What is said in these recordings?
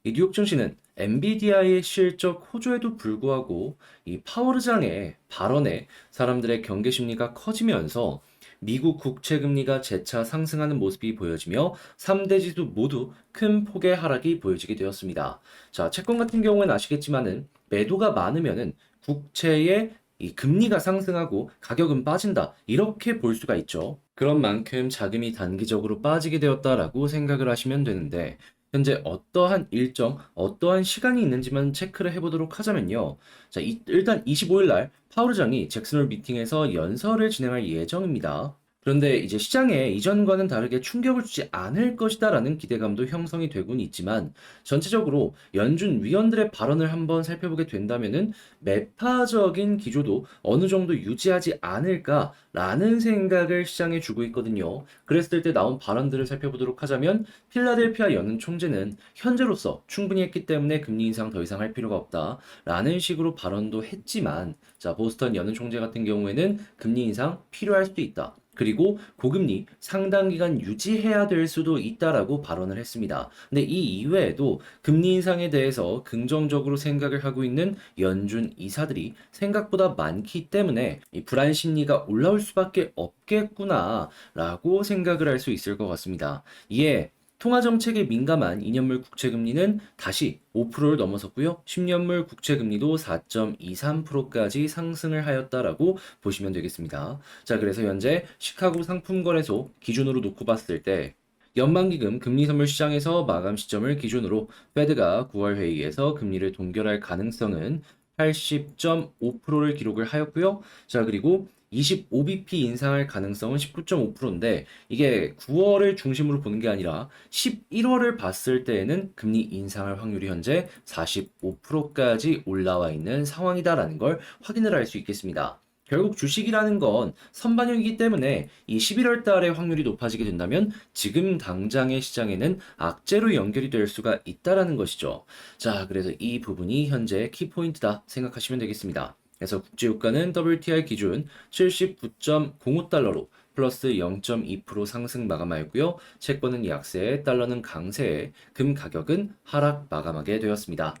이 뉴욕 증시는 엔비디아의 실적 호조에도 불구하고 이 파월의장의 발언에 사람들의 경계 심리가 커지면서 미국 국채 금리가 재차 상승하는 모습이 보여지며 3대 지수 모두 큰 폭의 하락이 보여지게 되었습니다. 자, 채권 같은 경우는 아시겠지만은 매도가 많으면은 국채의 이 금리가 상승하고 가격은 빠진다. 이렇게 볼 수가 있죠. 그런 만큼 자금이 단기적으로 빠지게 되었다라고 생각을 하시면 되는데 현재 어떠한 일정, 어떠한 시간이 있는지만 체크를 해보도록 하자면요. 자, 일단 25일 날 파월 의장이 잭슨홀 미팅에서 연설을 진행할 예정입니다. 그런데 이제 시장에 이전과는 다르게 충격을 주지 않을 것이다라는 기대감도 형성이 되곤 있지만 전체적으로 연준 위원들의 발언을 한번 살펴보게 된다면은 매파적인 기조도 어느 정도 유지하지 않을까라는 생각을 시장에 주고 있거든요. 그랬을 때 나온 발언들을 살펴보도록 하자면 필라델피아 연은 총재는 현재로서 충분히 했기 때문에 금리 인상 더 이상 할 필요가 없다라는 식으로 발언도 했지만 자, 보스턴 연은 총재 같은 경우에는 금리 인상 필요할 수도 있다. 그리고 고금리 상당 기간 유지해야 될 수도 있다라고 발언을 했습니다. 근데 이 이외에도 금리 인상에 대해서 긍정적으로 생각을 하고 있는 연준 이사들이 생각보다 많기 때문에 이 불안 심리가 올라올 수밖에 없겠구나라고 생각을 할 수 있을 것 같습니다. 이에 통화 정책에 민감한 2년물 국채 금리는 다시 5%를 넘어섰고요. 10년물 국채 금리도 4.23%까지 상승을 하였다라고 보시면 되겠습니다. 자, 그래서 현재 시카고 상품거래소 기준으로 놓고 봤을 때 연방기금 금리선물 시장에서 마감 시점을 기준으로 페드가 9월 회의에서 금리를 동결할 가능성은 80.5%를 기록을 하였고요. 자, 그리고 25bp 인상할 가능성은 19.5%인데 이게 9월을 중심으로 보는 게 아니라 11월을 봤을 때에는 금리 인상할 확률이 현재 45%까지 올라와 있는 상황이다라는 걸 확인을 할 수 있겠습니다. 결국 주식이라는 건 선반영이기 때문에 이 11월 달에 확률이 높아지게 된다면 지금 당장의 시장에는 악재로 연결이 될 수가 있다라는 것이죠. 자, 그래서 이 부분이 현재 키포인트다 생각하시면 되겠습니다. 그래서 국제유가는 WTI 기준 79.05달러로 플러스 0.2% 상승 마감하였고요. 채권은 약세, 달러는 강세, 금 가격은 하락 마감하게 되었습니다.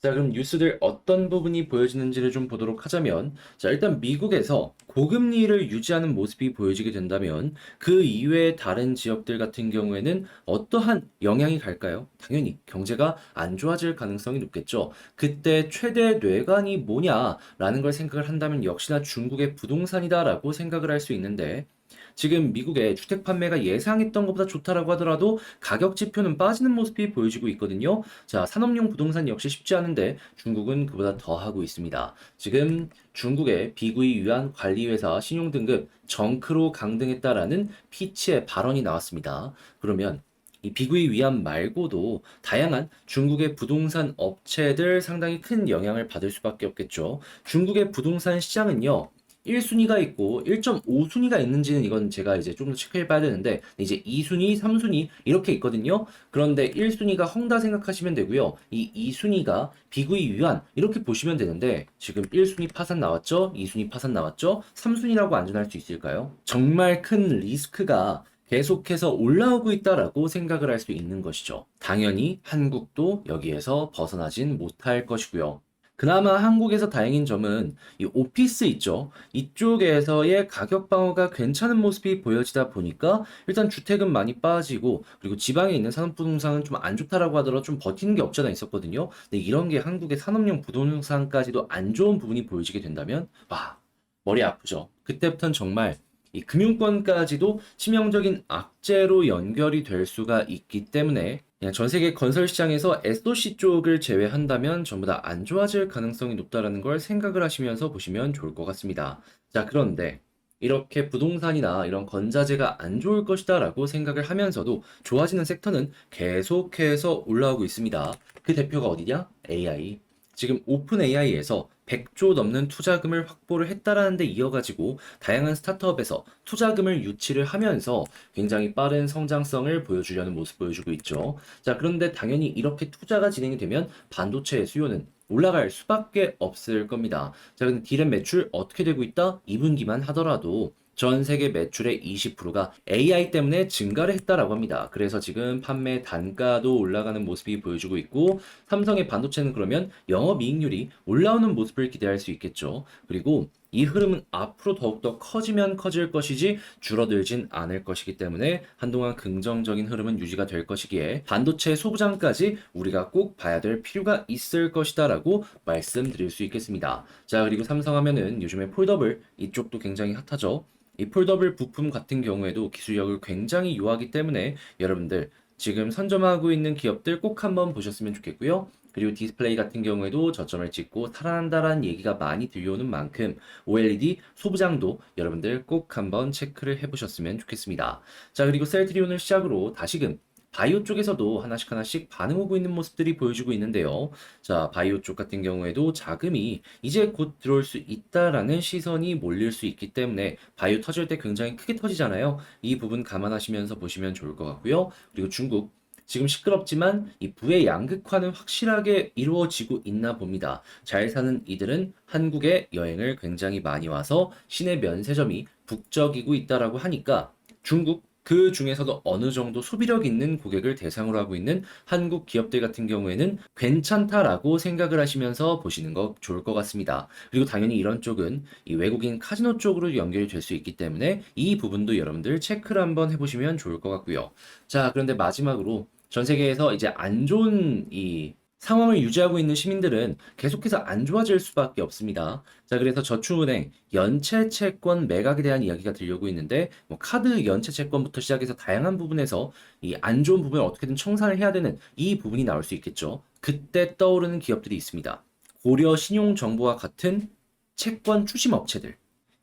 자, 그럼 뉴스들 어떤 부분이 보여지는지를 좀 보도록 하자면, 자, 일단 미국에서 고금리를 유지하는 모습이 보여지게 된다면, 그 이외의 다른 지역들 같은 경우에는 어떠한 영향이 갈까요? 당연히 경제가 안 좋아질 가능성이 높겠죠. 그때 최대 뇌관이 뭐냐라는 걸 생각을 한다면 역시나 중국의 부동산이다라고 생각을 할 수 있는데, 지금 미국의 주택 판매가 예상했던 것보다 좋다라고 하더라도 가격 지표는 빠지는 모습이 보여지고 있거든요. 자, 산업용 부동산 역시 쉽지 않은데 중국은 그보다 더 하고 있습니다. 지금 중국의 비구이 위안 관리회사 신용등급 정크로 강등했다라는 피치의 발언이 나왔습니다. 그러면 이 비구이 위안 말고도 다양한 중국의 부동산 업체들 상당히 큰 영향을 받을 수밖에 없겠죠. 중국의 부동산 시장은요. 1순위가 있고 1.5순위가 있는지는 이건 제가 이제 좀 더 체크해 봐야 되는데 이제 2순위, 3순위 이렇게 있거든요. 그런데 1순위가 헝다 생각하시면 되고요. 이 2순위가 비구이 위안 이렇게 보시면 되는데 지금 1순위 파산 나왔죠? 2순위 파산 나왔죠? 3순위라고 안전할 수 있을까요? 정말 큰 리스크가 계속해서 올라오고 있다라고 생각을 할 수 있는 것이죠. 당연히 한국도 여기에서 벗어나진 못할 것이고요. 그나마 한국에서 다행인 점은 이 오피스 있죠. 이쪽에서의 가격 방어가 괜찮은 모습이 보여지다 보니까 일단 주택은 많이 빠지고 그리고 지방에 있는 산업부동산은 좀 안 좋다라고 하더라도 좀 버티는 게 없지 않아 있었거든요. 근데 이런 게 한국의 산업용 부동산까지도 안 좋은 부분이 보여지게 된다면 와, 머리 아프죠. 그때부터는 정말 이 금융권까지도 치명적인 악재로 연결이 될 수가 있기 때문에 그냥 전 세계 건설 시장에서 SOC 쪽을 제외한다면 전부 다 안 좋아질 가능성이 높다라는 걸 생각을 하시면서 보시면 좋을 것 같습니다. 자, 그런데 이렇게 부동산이나 이런 건자재가 안 좋을 것이다라고 생각을 하면서도 좋아지는 섹터는 계속해서 올라오고 있습니다. 그 대표가 어디냐? AI. 지금 오픈 AI에서 100조 넘는 투자금을 확보를 했다라는 데 이어가지고 다양한 스타트업에서 투자금을 유치를 하면서 굉장히 빠른 성장성을 보여주려는 모습 보여주고 있죠. 자, 그런데 당연히 이렇게 투자가 진행이 되면 반도체의 수요는 올라갈 수밖에 없을 겁니다. 자, 근데 디램 매출 어떻게 되고 있다? 2분기만 하더라도 전 세계 매출의 20%가 AI 때문에 증가를 했다라고 합니다. 그래서 지금 판매 단가도 올라가는 모습이 보여주고 있고, 삼성의 반도체는 그러면 영업이익률이 올라오는 모습을 기대할 수 있겠죠. 그리고 이 흐름은 앞으로 더욱더 커지면 커질 것이지 줄어들진 않을 것이기 때문에 한동안 긍정적인 흐름은 유지가 될 것이기에 반도체 소부장까지 우리가 꼭 봐야 될 필요가 있을 것이다라고 말씀드릴 수 있겠습니다. 자, 그리고 삼성하면은 요즘에 폴더블 이쪽도 굉장히 핫하죠. 이 폴더블 부품 같은 경우에도 기술력을 굉장히 요하기 때문에 여러분들 지금 선점하고 있는 기업들 꼭 한번 보셨으면 좋겠고요. 그리고 디스플레이 같은 경우에도 저점을 찍고 살아난다라는 얘기가 많이 들려오는 만큼 OLED 소부장도 여러분들 꼭 한번 체크를 해보셨으면 좋겠습니다. 자, 그리고 셀트리온을 시작으로 다시금 바이오 쪽에서도 하나씩 하나씩 반응 오고 있는 모습들이 보여주고 있는데요. 자, 바이오 쪽 같은 경우에도 자금이 이제 곧 들어올 수 있다라는 시선이 몰릴 수 있기 때문에 바이오 터질 때 굉장히 크게 터지잖아요. 이 부분 감안하시면서 보시면 좋을 것 같고요. 그리고 중국 지금 시끄럽지만 이 부의 양극화는 확실하게 이루어지고 있나 봅니다. 잘 사는 이들은 한국에 여행을 굉장히 많이 와서 시내 면세점이 북적이고 있다라고 하니까 중국 그 중에서도 어느 정도 소비력 있는 고객을 대상으로 하고 있는 한국 기업들 같은 경우에는 괜찮다라고 생각을 하시면서 보시는 거 좋을 것 같습니다. 그리고 당연히 이런 쪽은 이 외국인 카지노 쪽으로 연결이 될 수 있기 때문에 이 부분도 여러분들 체크를 한번 해보시면 좋을 것 같고요. 자, 그런데 마지막으로 전 세계에서 이제 안 좋은 이 상황을 유지하고 있는 시민들은 계속해서 안 좋아질 수밖에 없습니다. 자, 그래서 저축은행 연체 채권 매각에 대한 이야기가 들려오고 있는데, 뭐 카드 연체 채권부터 시작해서 다양한 부분에서 이 안 좋은 부분을 어떻게든 청산을 해야 되는 이 부분이 나올 수 있겠죠. 그때 떠오르는 기업들이 있습니다. 고려 신용정보와 같은 채권 추심 업체들.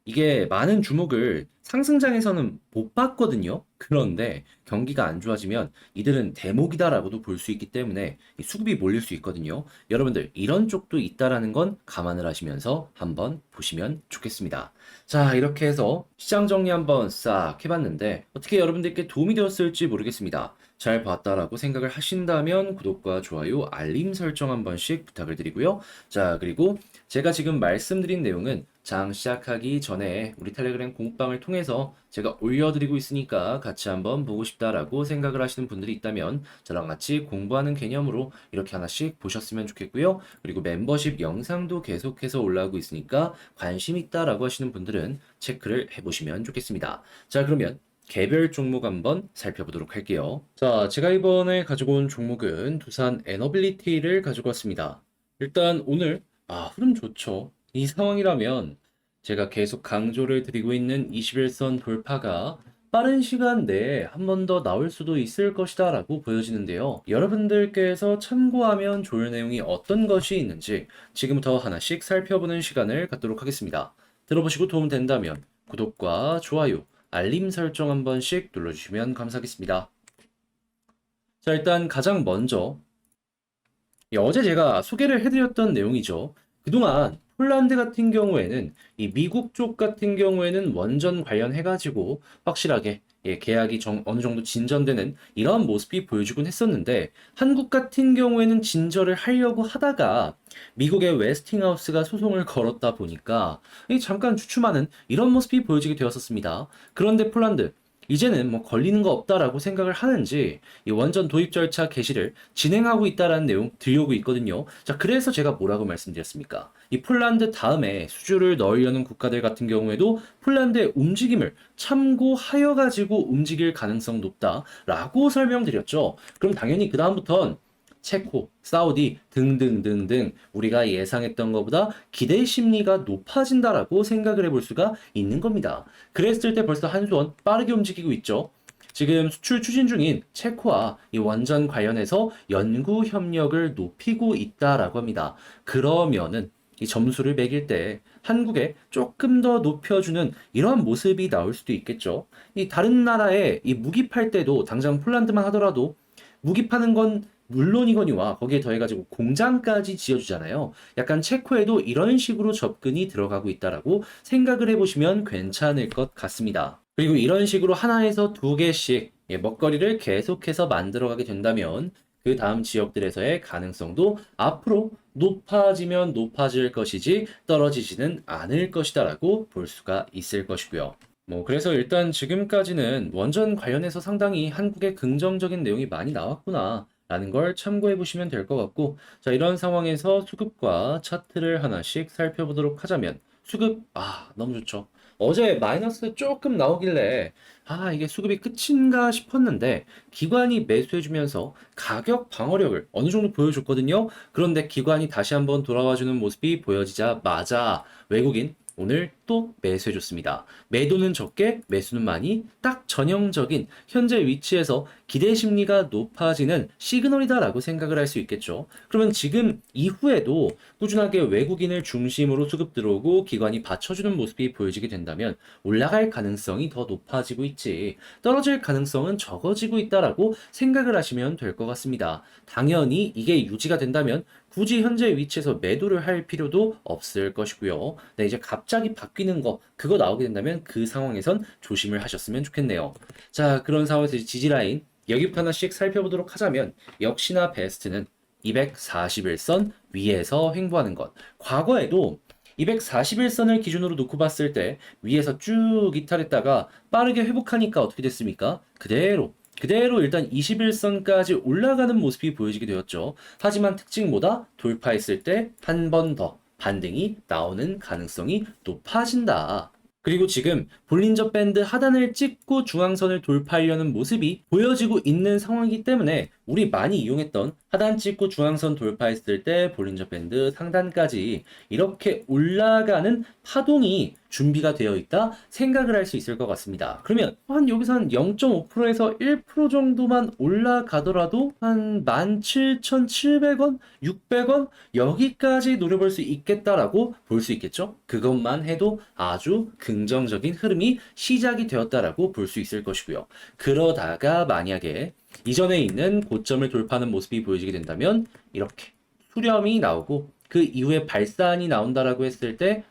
이게 많은 주목을 상승장에서는 못 받거든요. 그런데 경기가 안 좋아지면 이들은 대목이다라고도 볼 수 있기 때문에 이 수급이 몰릴 수 있거든요. 여러분들 이런 쪽도 있다라는 건 감안을 하시면서 한번 보시면 좋겠습니다. 자, 이렇게 해서 시장 정리 한번 싹 해봤는데 어떻게 여러분들께 도움이 되었을지 모르겠습니다. 잘 봤다라고 생각을 하신다면 구독과 좋아요, 알림 설정 한 번씩 부탁을 드리고요. 자, 그리고 제가 지금 말씀드린 내용은 장 시작하기 전에 우리 텔레그램 공방을 통해서 제가 올려드리고 있으니까 같이 한번 보고 싶다라고 생각을 하시는 분들이 있다면 저랑 같이 공부하는 개념으로 이렇게 하나씩 보셨으면 좋겠고요. 그리고 멤버십 영상도 계속해서 올라오고 있으니까 관심 있다라고 하시는 분들은 체크를 해보시면 좋겠습니다. 자, 그러면 개별 종목 한번 살펴보도록 할게요. 자, 제가 이번에 가지고 온 종목은 두산 에너빌리티를 가지고 왔습니다. 일단 오늘 흐름 좋죠. 이 상황이라면 제가 계속 강조를 드리고 있는 21선 돌파가 빠른 시간 내에 한 번 더 나올 수도 있을 것이다 라고 보여지는데요. 여러분들께서 참고하면 좋을 내용이 어떤 것이 있는지 지금부터 하나씩 살펴보는 시간을 갖도록 하겠습니다. 들어보시고 도움 된다면 구독과 좋아요, 알림 설정 한 번씩 눌러주시면 감사하겠습니다. 자, 일단 가장 먼저 어제 제가 소개를 해드렸던 내용이죠. 그동안 폴란드 같은 경우에는 이 미국 쪽 같은 경우에는 원전 관련해가지고 확실하게 계약이 어느 정도 진전되는 이런 모습이 보여주곤 했었는데 한국 같은 경우에는 진전을 하려고 하다가 미국의 웨스팅하우스가 소송을 걸었다 보니까 잠깐 주춤하는 이런 모습이 보여지게 되었었습니다. 그런데 폴란드 이제는 뭐 걸리는 거 없다라고 생각을 하는지 이 원전 도입 절차 개시를 진행하고 있다라는 내용 들려오고 있거든요. 자, 그래서 제가 뭐라고 말씀드렸습니까? 이 폴란드 다음에 수주를 넣으려는 국가들 같은 경우에도 폴란드의 움직임을 참고하여 가지고 움직일 가능성 높다라고 설명드렸죠. 그럼 당연히 그 다음부턴 체코, 사우디 등등등등 우리가 예상했던 것보다 기대 심리가 높아진다라고 생각을 해볼 수가 있는 겁니다. 그랬을 때 벌써 한수원 빠르게 움직이고 있죠. 지금 수출 추진 중인 체코와 이 원전 관련해서 연구 협력을 높이고 있다라고 합니다. 그러면은 이 점수를 매길 때 한국에 조금 더 높여주는 이러한 모습이 나올 수도 있겠죠. 이 다른 나라에 이 무기 팔 때도 당장 폴란드만 하더라도 무기 파는 건 물론이거니와 거기에 더해가지고 공장까지 지어주잖아요. 약간 체코에도 이런 식으로 접근이 들어가고 있다라고 생각을 해보시면 괜찮을 것 같습니다. 그리고 이런 식으로 하나에서 두 개씩 먹거리를 계속해서 만들어가게 된다면 그 다음 지역들에서의 가능성도 앞으로 높아지면 높아질 것이지 떨어지지는 않을 것이다라고 볼 수가 있을 것이고요. 그래서 일단 지금까지는 원전 관련해서 상당히 한국의 긍정적인 내용이 많이 나왔구나. 라는 걸 참고해 보시면 될 것 같고, 자, 이런 상황에서 수급과 차트를 하나씩 살펴보도록 하자면, 수급, 너무 좋죠. 어제 마이너스 조금 나오길래, 이게 수급이 끝인가 싶었는데, 기관이 매수해주면서 가격 방어력을 어느 정도 보여줬거든요. 그런데 기관이 다시 한번 돌아와주는 모습이 보여지자마자 외국인 오늘 또 매수해줬습니다. 매도는 적게, 매수는 많이, 딱 전형적인 현재 위치에서 기대 심리가 높아지는 시그널이다라고 생각을 할 수 있겠죠. 그러면 지금 이후에도 꾸준하게 외국인을 중심으로 수급 들어오고 기관이 받쳐주는 모습이 보여지게 된다면 올라갈 가능성이 더 높아지고 있지, 떨어질 가능성은 적어지고 있다라고 생각을 하시면 될 것 같습니다. 당연히 이게 유지가 된다면 굳이 현재 위치에서 매도를 할 필요도 없을 것이고요. 네, 이제 갑자기 바뀌는 거, 그거 나오게 된다면 그 상황에선 조심을 하셨으면 좋겠네요. 자, 그런 상황에서 지지라인, 여기부터 하나씩 살펴보도록 하자면, 역시나 베스트는 241선 위에서 횡보하는 것. 과거에도 241선을 기준으로 놓고 봤을 때 위에서 쭉 이탈했다가 빠르게 회복하니까 어떻게 됐습니까? 그대로 일단 21선까지 올라가는 모습이 보여지게 되었죠. 하지만 특징 뭐다? 돌파했을 때 한 번 더 반등이 나오는 가능성이 높아진다. 그리고 지금 볼린저 밴드 하단을 찍고 중앙선을 돌파하려는 모습이 보여지고 있는 상황이기 때문에 우리 많이 이용했던 하단 찍고 중앙선 돌파했을 때 볼린저 밴드 상단까지 이렇게 올라가는 파동이 준비가 되어 있다 생각을 할 수 있을 것 같습니다. 그러면 여기서 한 0.5%에서 1% 정도만 올라가더라도 한 17,700원, 600원 여기까지 노려볼 수 있겠다라고 볼 수 있겠죠. 그것만 해도 아주 긍정적인 흐름이 시작이 되었다라고 볼 수 있을 것이고요. 그러다가 만약에 이전에 있는 고점을 돌파하는 모습이 보여지게 된다면 이렇게 수렴이 나오고 그 이후에 발산이 나온다라고 했을 때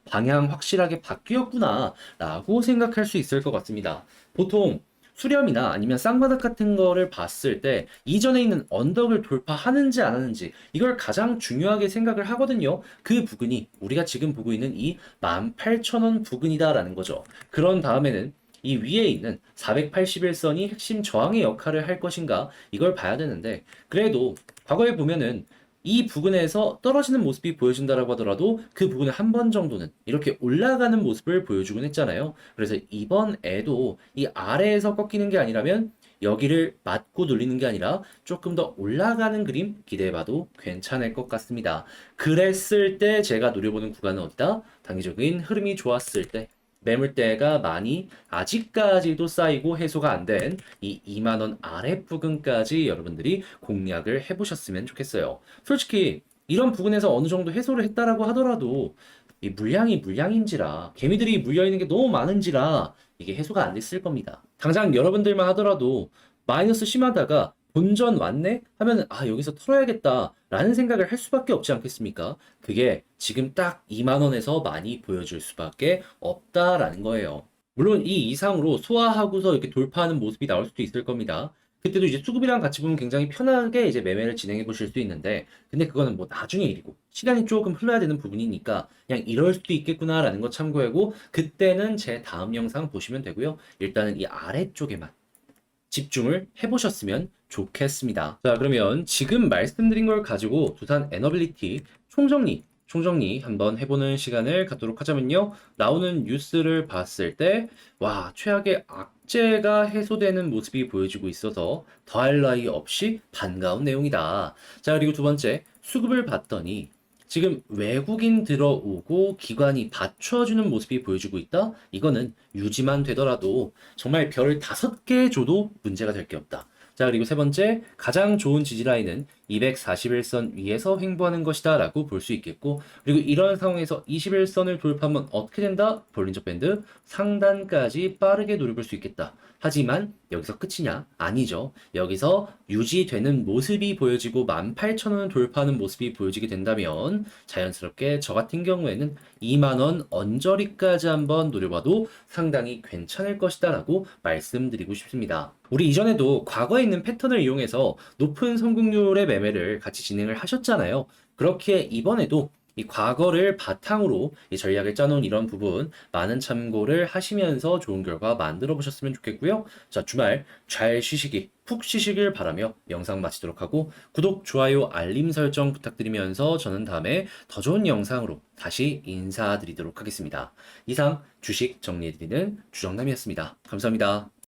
방향 확실하게 바뀌었구나 라고 생각할 수 있을 것 같습니다. 보통 수렴이나 아니면 쌍바닥 같은 거를 봤을 때 이전에 있는 언덕을 돌파하는지 안 하는지 이걸 가장 중요하게 생각을 하거든요. 그 부근이 우리가 지금 보고 있는 이 18,000원 부근이다라는 거죠. 그런 다음에는 이 위에 있는 481선이 핵심 저항의 역할을 할 것인가 이걸 봐야 되는데, 그래도 과거에 보면은 이 부근에서 떨어지는 모습이 보여진다라고 하더라도 그 부근을 한 번 정도는 이렇게 올라가는 모습을 보여주곤 했잖아요. 그래서 이번에도 이 아래에서 꺾이는 게 아니라면 여기를 맞고 눌리는 게 아니라 조금 더 올라가는 그림 기대해봐도 괜찮을 것 같습니다. 그랬을 때 제가 노려보는 구간은 어디다? 단기적인 흐름이 좋았을 때, 매물대가 많이 아직까지도 쌓이고 해소가 안 된 이 2만 원 아래 부근까지 여러분들이 공략을 해보셨으면 좋겠어요. 솔직히 이런 부분에서 어느 정도 해소를 했다라고 하더라도 이 물량이 물량인지라, 개미들이 물려있는 게 너무 많은지라 이게 해소가 안 됐을 겁니다. 당장 여러분들만 하더라도 마이너스 심하다가 본전 왔네? 하면 여기서 털어야겠다 라는 생각을 할 수밖에 없지 않겠습니까? 그게 지금 딱 2만 원에서 많이 보여줄 수밖에 없다라는 거예요. 물론 이 이상으로 소화하고서 이렇게 돌파하는 모습이 나올 수도 있을 겁니다. 그때도 이제 수급이랑 같이 보면 굉장히 편하게 이제 매매를 진행해 보실 수 있는데, 근데 그거는 뭐 나중에 일이고 시간이 조금 흘러야 되는 부분이니까 그냥 이럴 수도 있겠구나라는 거 참고하고 그때는 제 다음 영상 보시면 되고요. 일단은 이 아래쪽에만 집중을 해보셨으면 좋겠습니다. 자, 그러면 지금 말씀드린 걸 가지고 두산 에너빌리티 총정리 한번 해보는 시간을 갖도록 하자면요. 나오는 뉴스를 봤을 때, 최악의 악재가 해소되는 모습이 보여지고 있어서 더할 나위 없이 반가운 내용이다. 자, 그리고 두 번째, 수급을 봤더니 지금 외국인 들어오고 기관이 받쳐주는 모습이 보여지고 있다? 이거는 유지만 되더라도 정말 별 5개 줘도 문제가 될 게 없다. 자, 그리고 세 번째, 가장 좋은 지지라인은 241선 위에서 횡보하는 것이다 라고 볼 수 있겠고, 그리고 이런 상황에서 21선을 돌파하면 어떻게 된다? 볼린저 밴드 상단까지 빠르게 노려볼 수 있겠다. 하지만 여기서 끝이냐? 아니죠. 여기서 유지되는 모습이 보여지고 18,000원을 돌파하는 모습이 보여지게 된다면 자연스럽게 저 같은 경우에는 2만원 언저리까지 한번 노려봐도 상당히 괜찮을 것이다 라고 말씀드리고 싶습니다. 우리 이전에도 과거에 있는 패턴을 이용해서 높은 성공률의 매매를 같이 진행을 하셨잖아요. 그렇게 이번에도 이 과거를 바탕으로 이 전략을 짜놓은 이런 부분 많은 참고를 하시면서 좋은 결과 만들어 보셨으면 좋겠고요. 자, 주말 잘 쉬시기, 푹 쉬시길 바라며 영상 마치도록 하고 구독, 좋아요, 알림 설정 부탁드리면서 저는 다음에 더 좋은 영상으로 다시 인사드리도록 하겠습니다. 이상 주식 정리해드리는 주정남이었습니다. 감사합니다.